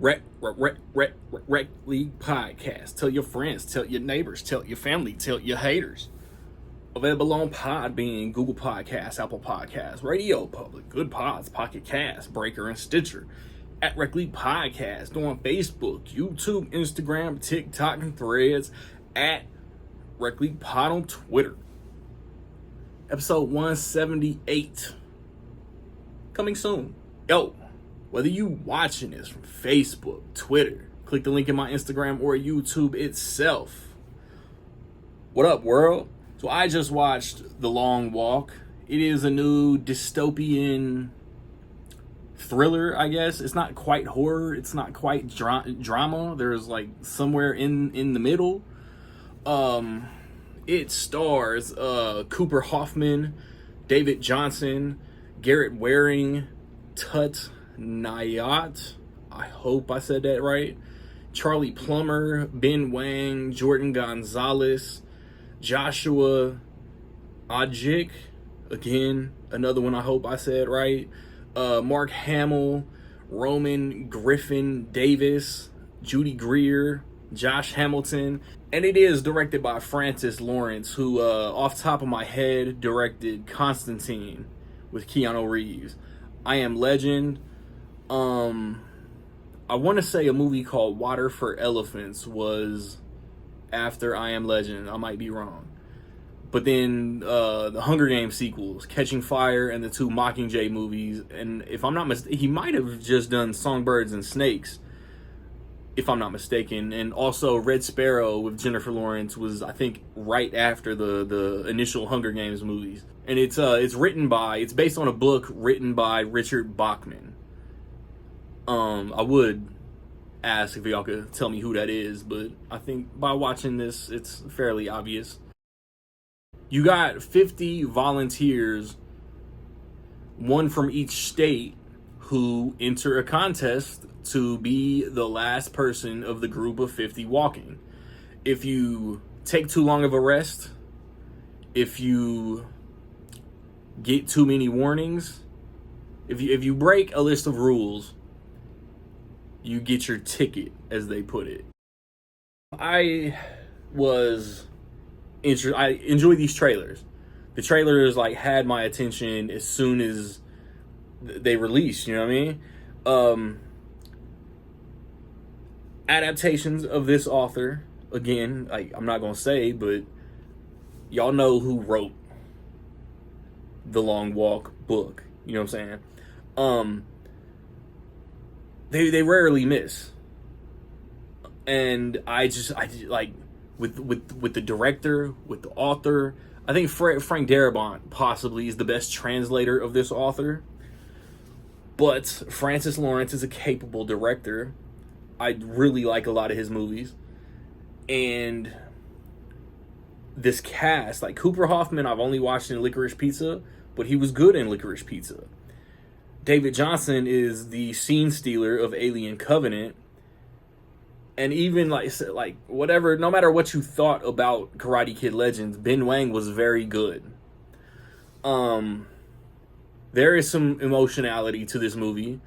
Rec League Podcast. Tell your friends, tell your neighbors, tell your family, tell your haters. Available on Podbean, Google Podcasts, Apple Podcasts, Radio Public, Good Pods, Pocket Cast, Breaker, and Stitcher. At Rec League Podcast on Facebook, YouTube, Instagram, TikTok, and Threads. At Rec League Pod on Twitter. Episode 178. Coming soon. Yo, whether you watching this from Facebook, Twitter, click the link in my Instagram or YouTube itself. What up, world? So I just watched The Long Walk. It is a new dystopian thriller, I guess. It's not quite horror. It's not quite drama. There's like somewhere in the middle. It stars Cooper Hoffman, David Johnson, Garrett Waring, Tut Nayat, I hope I said that right, Charlie Plummer, Ben Wang, Jordan Gonzalez, Joshua Ajik, again, another one I hope I said right, Mark Hamill, Roman Griffin Davis, Judy Greer, Josh Hamilton, and it is directed by Francis Lawrence, who, off the top of my head, directed Constantine with Keanu Reeves, I Am Legend. I want to say a movie called Water for Elephants was after I Am Legend. I might be wrong. But then the Hunger Games sequels, Catching Fire and the two Mockingjay movies. And if I'm not mistaken, he might have just done Songbirds and Snakes, if I'm not mistaken. And also Red Sparrow with Jennifer Lawrence was, I think, right after the initial Hunger Games movies. And it's based on a book written by Richard Bachman. I would ask if y'all could tell me who that is, but I think by watching this, it's fairly obvious. You got 50 volunteers, one from each state, who enter a contest to be the last person of the group of 50 walking. If you take too long of a rest, if you get too many warnings, if you break a list of rules, you get your ticket, as they put it. I enjoy these trailers. The trailers had my attention as soon as they released, you know what I mean? Adaptations of this author, again, I'm not gonna say, but y'all know who wrote The Long Walk book, you know what I'm saying? They rarely miss. And I with the director, with the author, I think Frank Darabont possibly is the best translator of this author. But Francis Lawrence is a capable director. I really like a lot of his movies. And this cast, Cooper Hoffman, I've only watched in Licorice Pizza, but he was good in Licorice Pizza. David Johnson is the scene stealer of Alien Covenant. And even whatever, no matter what you thought about Karate Kid Legends, Ben Wang was very good. There is some emotionality to this movie.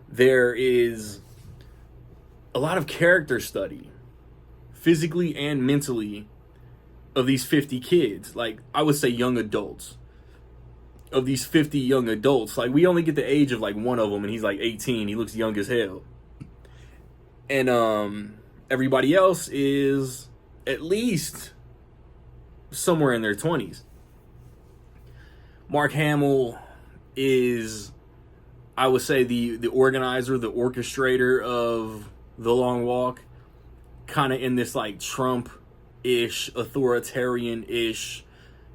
There is a lot of character study, physically and mentally, of these 50 kids. I would say young adults. Of these 50 young adults, we only get the age of one of them, and he's 18. He looks young as hell. And everybody else is at least somewhere in their 20s. Mark Hamill is, I would say, the organizer, the orchestrator of The Long Walk, kind of in this Trump-ish, authoritarian-ish,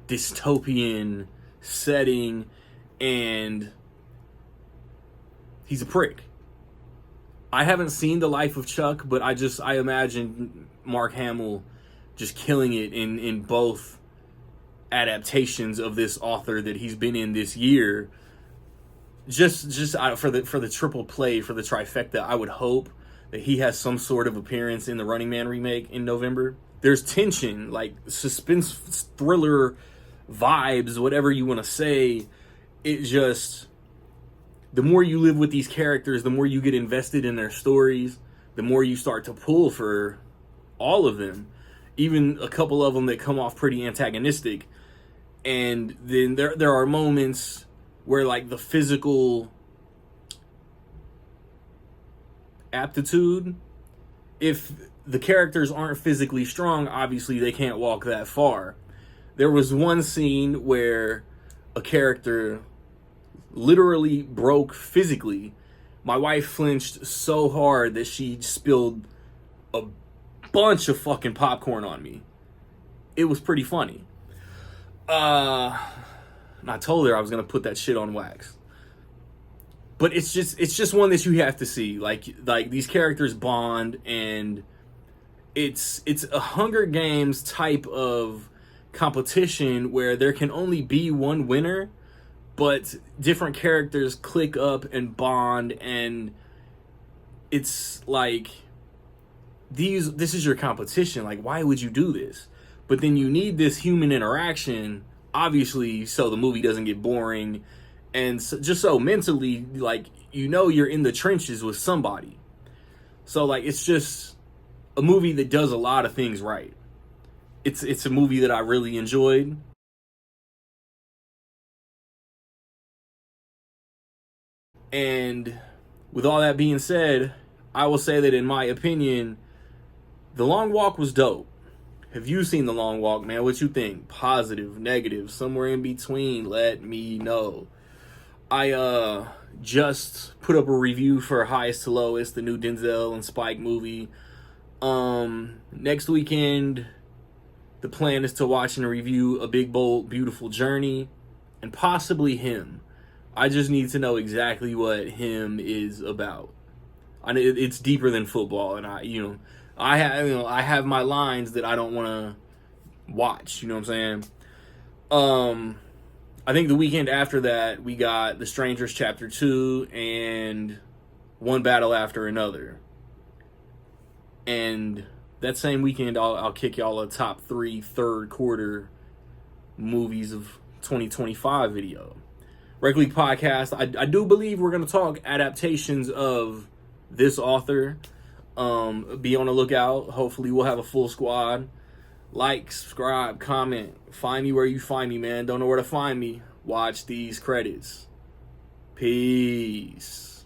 dystopian setting, and he's a prick. I haven't seen The Life of Chuck, but I imagine Mark Hamill just killing it in both adaptations of this author that he's been in this year. Just for the triple play, for the trifecta, I would hope that he has some sort of appearance in the Running Man remake in November. There's tension, suspense, thriller vibes, whatever you want to say. It just, the more you live with these characters, the more you get invested in their stories, the more you start to pull for all of them, even a couple of them that come off pretty antagonistic. And then there are moments where like the physical aptitude, if the characters aren't physically strong, obviously they can't walk that far. There was one scene where a character literally broke physically. My wife flinched so hard that she spilled a bunch of fucking popcorn on me. It was pretty funny. And I told her I was gonna put that shit on wax. But it's just one that you have to see. Like these characters bond, and it's a Hunger Games type of competition where there can only be one winner, but different characters click up and bond, and it's like this is your competition. Like, why would you do this? But then you need this human interaction, obviously, so the movie doesn't get boring, and so, just so mentally, like, you're in the trenches with somebody. So like, it's just a movie that does a lot of things right. It's a movie that I really enjoyed. And with all that being said, I will say that in my opinion, The Long Walk was dope. Have you seen The Long Walk, man? What you think? Positive, negative, somewhere in between? Let me know. I just put up a review for Highest to Lowest, the new Denzel and Spike movie. Next weekend, the plan is to watch and review A Big Bold Beautiful Journey, and possibly Him. I just need to know exactly what Him is about. It's deeper than football, and I have my lines that I don't want to watch. You know what I'm saying? I think the weekend after that, we got The Strangers Chapter 2 and One Battle After Another. And that same weekend, I'll kick y'all a top 3 third quarter movies of 2025 video. Rec League Podcast, I do believe we're going to talk adaptations of this author. Be on the lookout. Hopefully we'll have a full squad. Like, subscribe, comment. Find me where you find me, man. Don't know where to find me. Watch these credits. Peace.